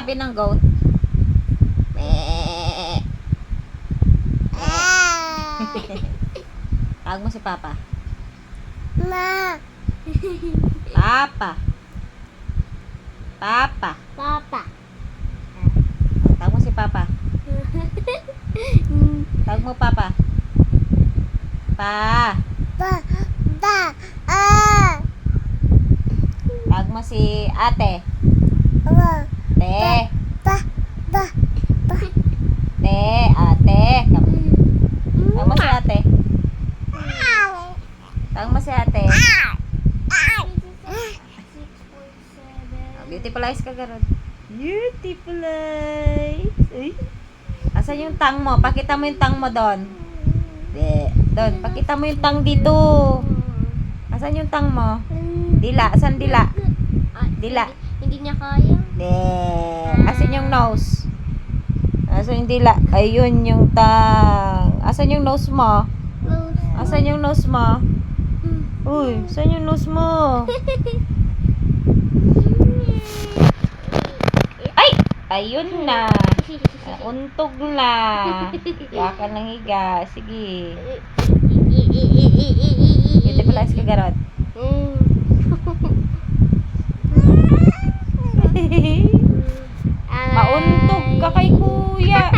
sabi ng goat? Tawag mo si Papa. Ma. Papa. Papa. Papa. Tawag mo si Papa. Tawag mo Papa. Pa. Pa. Pa. Ah. Tawag mo si ate. Wa. Te. Pa. Pa. Pa. Te. Ate. Tawag mo si ate. Tawag mo si ate. Beautiful eyes ka, Garod. Beautiful eyes. Ay. Asan yung tang mo? Pakita mo yung tang mo doon. Doon. Pakita mo yung tang dito. Asan yung tang mo? Dila. Asan dila? Dila. Hindi niya kaya. Asan yung nose? Asan yung dila? Ayun yung tang. Asan yung nose mo? Asan yung nose mo? Uy, saan yung nose mo? Ay! Ayun na. Untog na. Higa ka ng higa. Sige. Beautiful eyes ka, Garod. Mauntog ka kay kuya.